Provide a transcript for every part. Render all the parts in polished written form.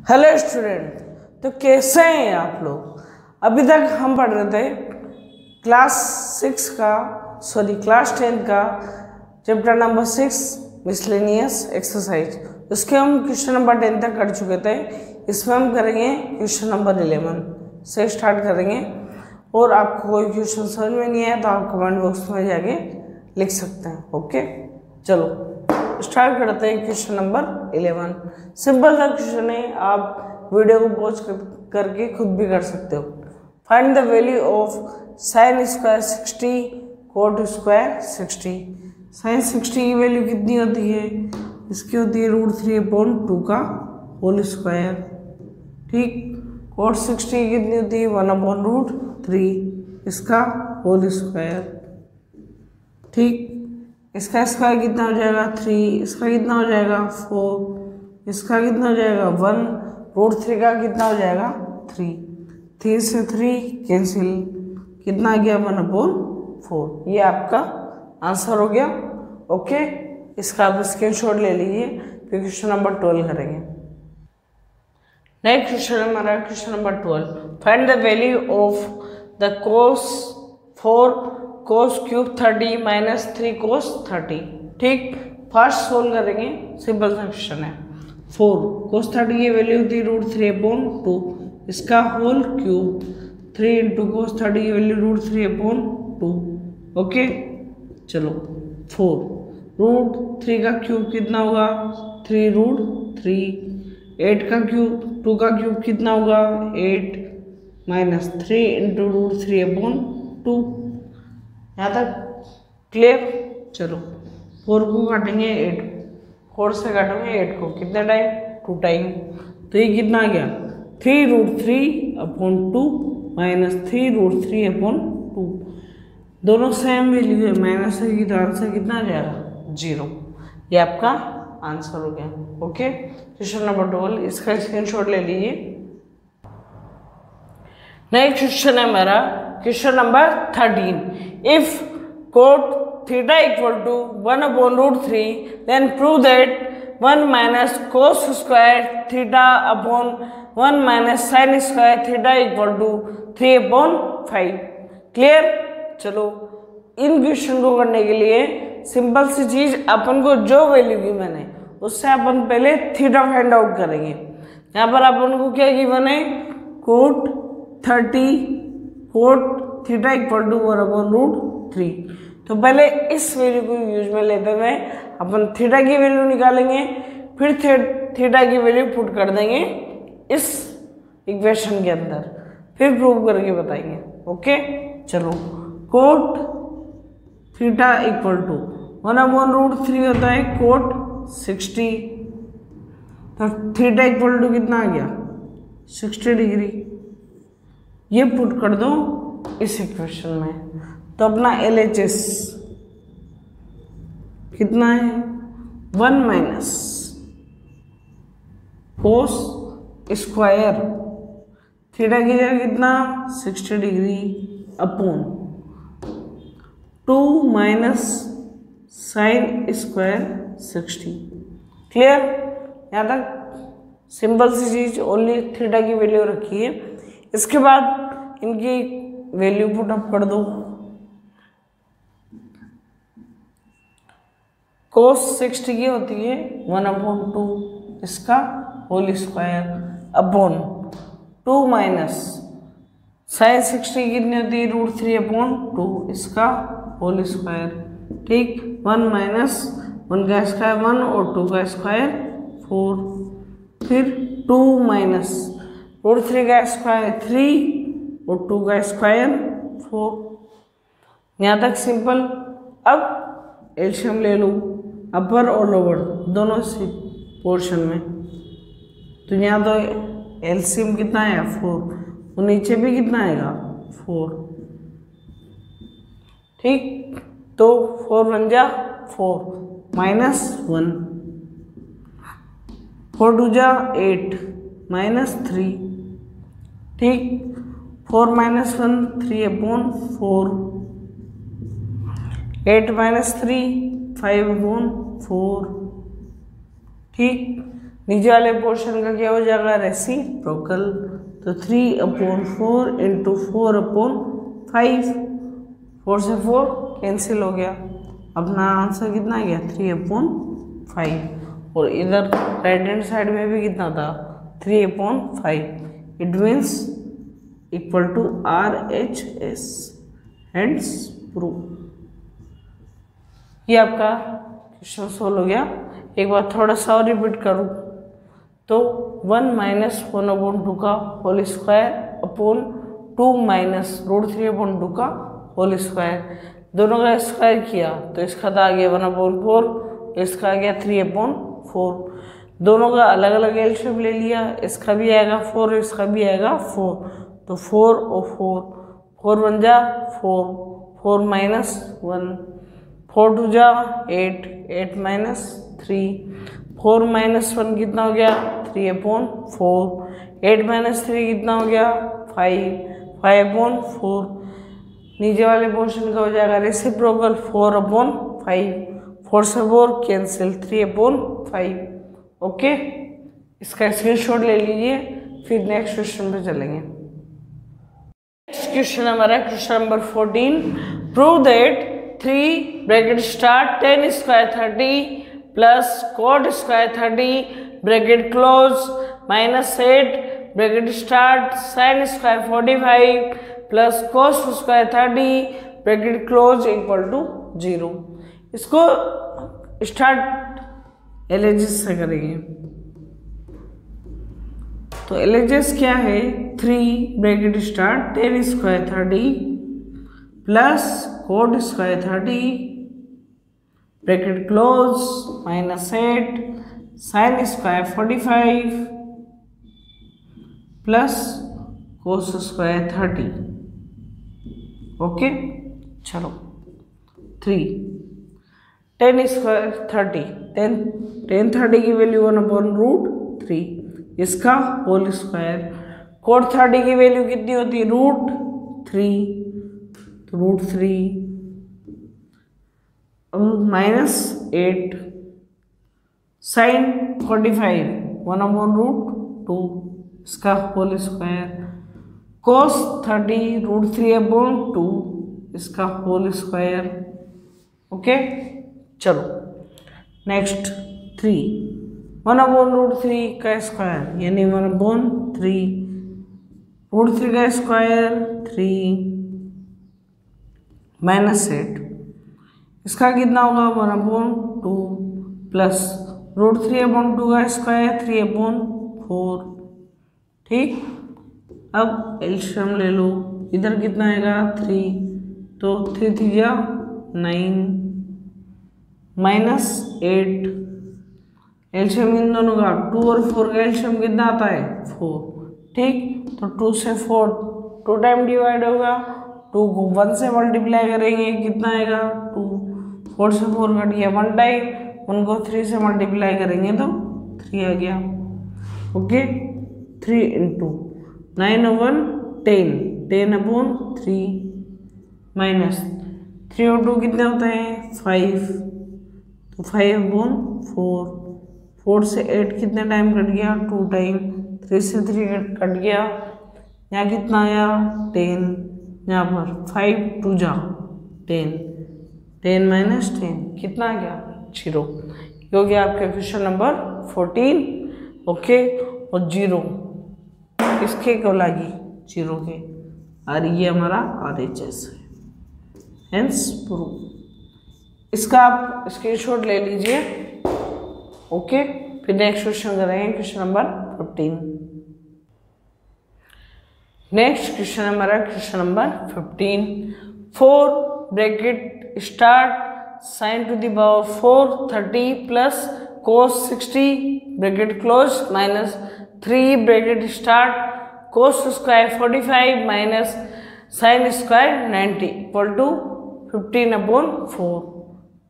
Hello student, तो कैसे हैं आप लोग। अभी तक हम पढ़ रहे थे क्लास 10 का चैप्टर नंबर 6 मिसलेनियस एक्सरसाइज। उसके हम क्वेश्चन नंबर 10 तक कर चुके थे। इसमें हम करेंगे क्वेश्चन नंबर 11 से स्टार्ट करेंगे। और आपको कोई क्वेश्चन समझ में नहीं आया तो आप कमेंट बॉक्स में जाके लिख सकते हैं। ओके, चलो स्टार्ट करते हैं क्वेश्चन नंबर 11। सिंपल सा क्वेश्चन है, आप वीडियो को पॉज करके खुद भी कर सकते हो। Find the value of sine square 60 cot square 60। Sine 60 की वैल्यू कितनी होती है? इसकी होती है √3/2 का होल स्क्वायर। ठीक, कोट 60 की कितनी होती है? 1/√3 इसका होल स्क्वायर। ठीक, इसका स्क्वायर कितना हो जाएगा? 3। इसका कितना हो जाएगा? 4। इसका कितना हो जाएगा? 1। √3 का कितना हो जाएगा? 3। 3 से 3 कैंसिल, कितना आ गया? 1/4। ये आपका आंसर हो गया। ओके, इसका आप स्क्रीनशॉट ले लीजिए, फिर क्वेश्चन नंबर 12 करेंगे। नेक्स्ट क्वेश्चन हमारा question number 12। Find the value of the cos 4 cos cube 30 minus 3 cos 30। ठीक, फर्स्ट सोल्व करेंगे। सिंपल सा क्वेश्चन है। 4 cos 30 की वैल्यू होती है √3/2 इसका होल क्यूब। 3 × cos 30 की वैल्यू √3/2। ओके, चलो 4 √3 का क्यूब कितना होगा? 3√3। 8 का क्यूब 2 का क्यूब कितना होगा? 8 माइनस 3 × √3/2। यहाँ तक क्लियर। चलो 4 को काटेंगे 8, 4 से काटेंगे 8 को, कितने टाइम? 2 टाइम। तो ये कितना आ गया? 3√3/2 माइनस 3√3/2। दोनों सेम वैल्यू है, माइनस की तो आंसर कितना आ जाएगा? 0। ये आपका आंसर हो गया। ओके, क्वेश्चन नंबर 12, इसका स्क्रीनशॉट ले लीजिए। नेक्स्ट क्वेश्चन है हमारा question number 13। If cot theta equal to 1/√3 then prove that 1 minus cos square theta upon 1 minus sin square theta equal to 3/5। Clear. चलो इन क्वेश्चन को करने के लिए सिंपल सी चीज, अपन को जो वैल्यू गिवन है उससे अपन पहले थीटा फाइंड आउट करेंगे। यहाँ पर अपन को क्या गिवन है? cot 30 cot theta equal to 1/√3। तो पहले इस वैल्यू को यूज में लेते हुए अपन थीटा की वैल्यू निकालेंगे, फिर थीटा की वैल्यू पुट कर देंगे इस इक्वेशन के अंदर, फिर प्रूव करके बताएंगे। ओके, चलो कोट थीटा इक्वल टू 1/√3 होता है कोट 60। तो थीटा इक्वल टू कितना आ गया? 60 डिग्री। ये पुट कर दो इस इक्वेशन में, तो अपना LHS कितना है? 1 माइनस कोस स्क्वायर थीटा की जगह कितना? 60 degree upon 2 minus sign square 60। Clear. यहाँ तक सिंपल सी चीज, ओनली थीटा की वैल्यू रखी है। इसके बाद इनकी वैल्यू पुट अप कर दो। cos 60 की होती है 1/2 इसका whole square upon 2 minus sine 60 कितनी होती है? √3/2 इसका होल स्क्वायर। ठीक, 1 माइनस 1 का स्क्वायर 1 और 2 का स्क्वायर 4, फिर 2 माइनस √3 का स्क्वायर 3 और 2 का स्क्वायर 4। यहाँ तक सिंपल। अब एलसीएम ले लो अपर और लोअर दोनों से पोर्शन में। तो यहाँ तो एलसीएम कितना है? 4। और नीचे भी कितना आएगा? 4। ठीक, तो 4 बन जा 4 माइनस 1, 4 2 जा 8 माइनस 3। ठीक, 4 माइनस 1 3/4, 8 माइनस 3 5/4। ठीक, नीचे वाले पोर्शन का क्या हो जाएगा, रेसिप्रोकल। तो 3/4 इंटू 4/5, 4 से 4 कैंसिल हो गया, अपना आंसर कितना आ गया 3/5। और इधर राइट हैंड साइड में भी कितना था 3/5, it means equal to RHS, hence prove. ये आपका क्वेश्चन सोल्व हो गया। एक बार थोड़ा सा और रिपीट करूँ तो 1 - 1/2 का होल स्क्वायर अपॉन 2 - √3/2 का होल स्क्वायर, दोनों का स्क्वायर किया तो इसका था आ गया 1/4, इसका आ गया 3/4। दोनों का अलग अलग एलशियम ले लिया, इसका भी आएगा 4, इसका भी आएगा 4, तो 4 और 4 बन जा 4, 4 - 1, 4 2 जा 8, 8 - 3, 4 - 1 कितना हो गया 3/4, 8 - 3 कितना हो गया 5, 5/4। नीचे वाले पोर्शन का हो जाएगा रेसिप्रोकल 4/5, 4 से 4 कैंसिल 3/5। ओके, इसका स्क्रीनशॉट ले लीजिए, फिर नेक्स्ट क्वेश्चन पे चलेंगे। नेक्स्ट क्वेश्चन हमारा question number 14, prove that 3 bracket start tan square 30 plus cot square 30 bracket close -8 bracket start sin square 45 plus cos square 30 bracket close equal to 0। इसको start LHS से करेंगे। तो एलएचएस क्या है, 3 bracket start tan square 30 plus cot square 30 bracket close -8 sin square 45 plus cos square 30। Okay, चलो 3 tan square 30, tan 30 की value 1/√3, इसका whole square. cot 30 की वैल्यू कितनी होती है √3, तो √3 -8 sin 45 1/√2, इसका होल स्क्वायर। cos 30 √3/2, इसका होल स्क्वायर। ओके, चलो नेक्स्ट 3 1/√3 का स्क्वायर यानी 1/3, √3 का स्क्वायर 3 -8, इसका कितना होगा 1/2 प्लस √3/2 का स्क्वायर 3/4। ठीक, अब एलशियम ले लो, इधर कितना आएगा 3, तो 3 3 जा 9 -8, एलशियम इन दोनों का 2 और 4 का एलशियम कितना आता है 4। ठीक, तो 2 से 4 2 टाइम डिवाइड होगा, 2 को 1 से मल्टीप्लाई करेंगे कितना आएगा 2, 4 से 4 कट गया 1 टाइम, 1 को 3 से मल्टीप्लाई करेंगे तो 3 आ गया। ओके, 3 इंटू 9/1 10, 10/3 माइनस 3 और 2 कितने होते हैं 5, तो 5/4, 4 से 8 कितने टाइम कट गया 2 टाइम, 3 से 3 कट गया, यहाँ कितना आया 10, यहाँ पर 5 2 जा 10, 10 - 10 कितना आ गया 0। ये हो गया आपका क्वेश्चन नंबर 14। ओके, और 0 इसके को लगी 0 के, और ये हमारा RHS है, हेंस प्रूव। इसका आप स्क्रीनशॉट ले लीजिए। ओके, फिर नेक्स्ट क्वेश्चन करेंगे क्वेश्चन नंबर 15। नेक्स्ट क्वेश्चन हमारा question number 15, 4 bracket start sin to the power 4 30 plus cos 60 bracket close -3 bracket start cos square 45 minus sin square 90 equal to 15/4।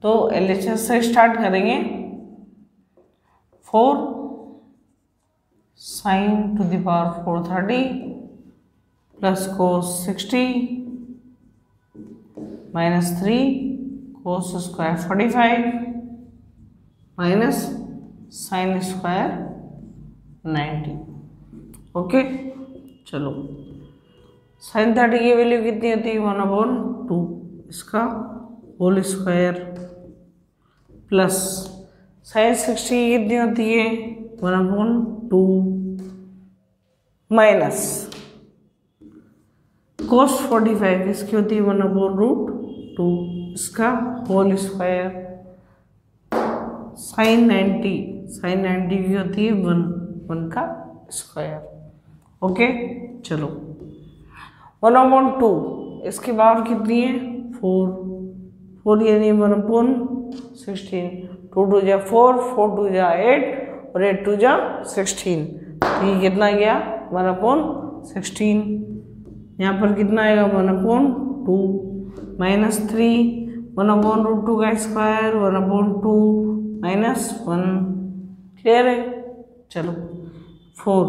तो LHS से start करेंगे। 4 sin to the power 430 plus cos 60 -3 cos square 45 minus sin square 90। Okay, चलो sin 30 की value कितनी होती है 1/2, इसका whole square, plus sin 60 कितनी होती है 1/2, माइनस cos 45 इसकी होती है 1/√2, इसका होल स्क्वायर, sin 90 की होती है 1 का स्क्वायर। ओके, चलो 1/2 इसकी पावर कितनी है 4 यानी 1/16, 2 2 जा 4, 4 2 जा 8 और 8 2 जा 16, तो ये कितना गया 1/16। यहाँ पर कितना आएगा 1/2 माइनस 3, 1/√2 का स्क्वायर 1/2 माइनस 1, क्लियर है। चलो 4,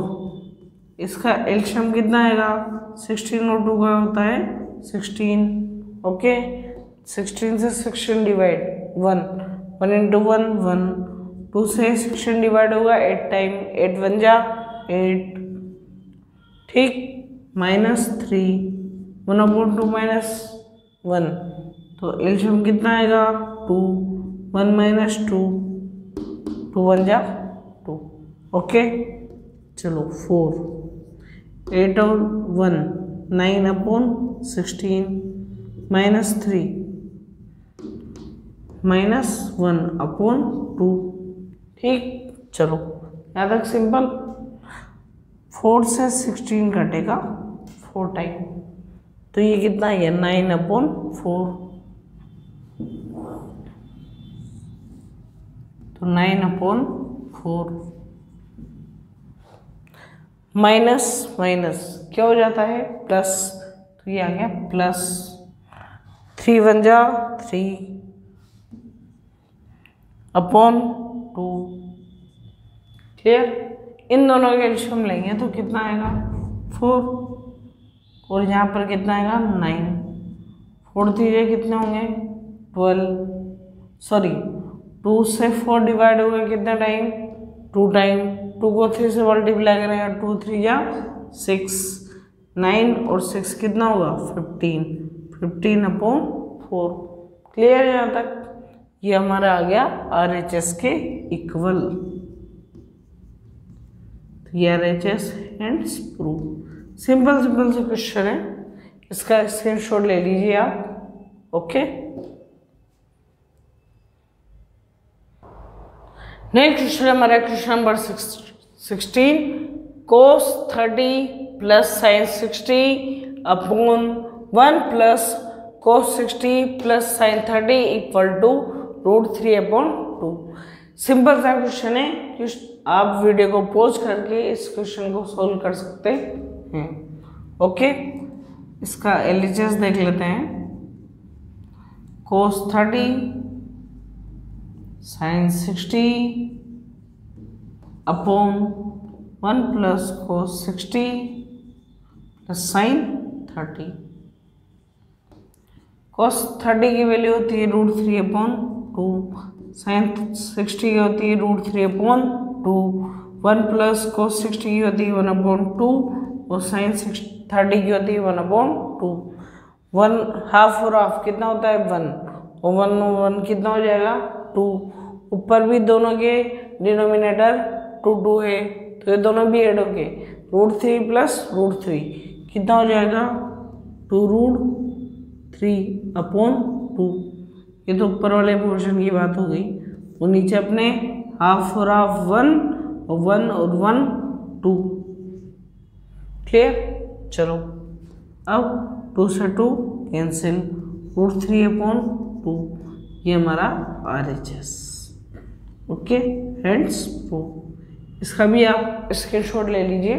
इसका एलसीएम कितना आएगा 16 और 2 का होता है 16। ओके, 16 से 16 डिवाइड 1 × 1 1, 2 से 16 डिवाइड होगा 8 टाइम, 8 1 जा 8, ठीक, माइनस 3, 1/2 माइनस 1, तो एलसीएम कितना आएगा 2, 1 माइनस 2, 2 1 जा 2। ओके, चलो 4, 8 और 1 9/16 माइनस 3 माइनस 1/2, ठीक, चलो यहाँ तक सिंपल। 4 से 16 कटेगा 4 टाइम, तो ये कितना है 9/4, तो 9/4 माइनस माइनस क्या हो जाता है प्लस, तो ये आ गया प्लस 3 1 जा 3/2, क्लियर। इन दोनों के एलसीएम लेंगे तो कितना आएगा 4, और यहाँ पर कितना आएगा 9, 4 3 कितने होंगे 12, सॉरी 2 से 4 डिवाइड हो गए कितना टाइम 2 टाइम, 2 को 3 से मल्टीप्लाई करेंगे 2 3 जा 6, 9 और 6 कितना होगा 15/4, क्लियर है यहाँ तक। ये हमारा आ गया RHS के इक्वल, तो ये RHS हैंड्स प्रूव। सिंपल से क्वेश्चन है, इसका स्क्रीनशॉट ले लीजिए आप। ओके, नेक्स्ट क्वेश्चन हमारा question number 16, cos 30 plus sin 60/1 plus cos 60 plus sin 30 equal to √3/2। Simple सा क्वेश्चन है, आप वीडियो को पॉज करके इस क्वेश्चन को सोल्व कर सकते हैं। ओके, इसका एलएचएस देख लेते हैं। cos 30 sin 60/1 plus cos 60 plus sin 30। cos 30 की वैल्यू होती है √3/2, sin 60 की होती है √3/2, 1 प्लस cos 60 की होती है 1/2 और sin 30 की होती है 1/2। 1 हाफ और हाफ कितना होता है 1, और 1 कितना हो जाएगा 2। ऊपर भी दोनों के डिनोमिनेटर 2 है, तो ये दोनों भी ऐड हो गए, √3 प्लस √3 कितना हो जाएगा 2√3/2। ये तो ऊपर वाले पोर्शन की बात हो गई, और नीचे अपने हाफ और हाफ 1 और 1 और 1 2, क्लियर। चलो अब 2 से 2 कैंसिल, √3/2, ये हमारा RHS। Okay, hands prove. इसका भी आप स्क्रीनशॉट ले लीजिए।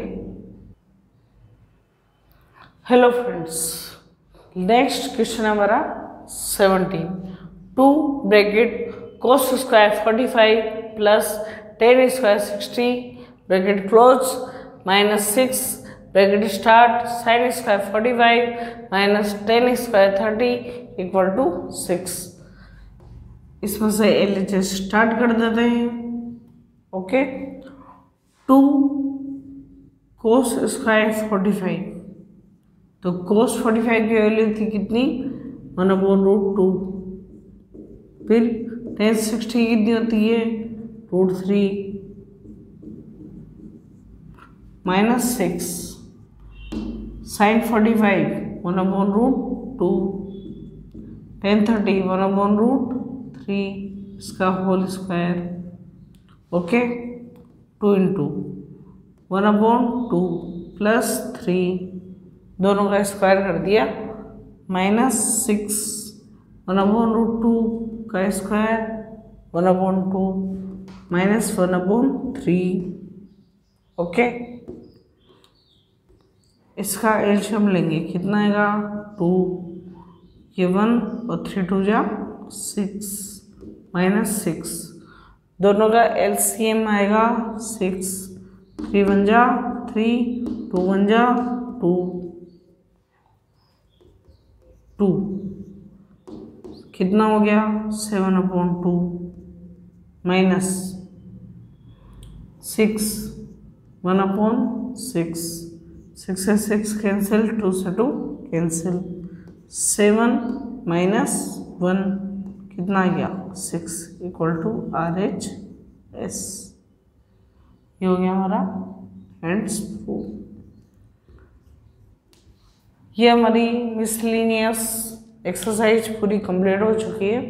हेलो फ्रेंड्स, नेक्स्ट क्वेश्चन हमारा 17, 2 bracket cos square 45 plus tan square 60 bracket close minus 6 bracket start sin square 45 minus tan square 30 equal to 6। इसमें से LHS स्टार्ट कर देते हैं। ओके, 2 कोस स्क्वायर 45, तो कोस 45 की वैल्यू थी कितनी 1/√2। फिर tan 60 कितनी होती है √3 -6 sin 45 1/√2 tan 30 1/√3 इसका होल स्क्वायर। ओके 2 × 1/2 +3 दोनों का स्क्वायर कर दिया -6 1/√2 का स्क्वायर 1/2 -1/3। ओके इसका एलसीएम लेंगे कितना आएगा 2, ये 1 और 3 2 जा 6 -6 दोनों का एलसीएम आएगा 6, 3 1 जा 3 2 1 जा 2 2 कितना हो गया 7/2 -6 1/6 6 से 6 कैंसिल 2 से 2 कैंसिल 7 -1 कितना आ गया 6 = RHS। ये हो गया हमारा हैंड्स प्रूफ। ये हमारी मिसलिनियस एक्सरसाइज पूरी कंप्लीट हो चुकी है।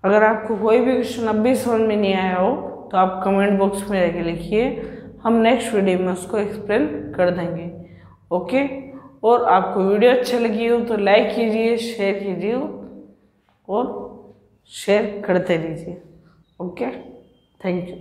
अगर आपको कोई भी क्वेश्चन अब भी समझ में नहीं आया हो तो आप कमेंट बॉक्स में जाके लिखिए, हम नेक्स्ट वीडियो में उसको एक्सप्लेन कर देंगे। ओके और आपको वीडियो अच्छी लगी हो तो लाइक कीजिए, शेयर कीजिए और शेयर करते रहिए। Okay thank you.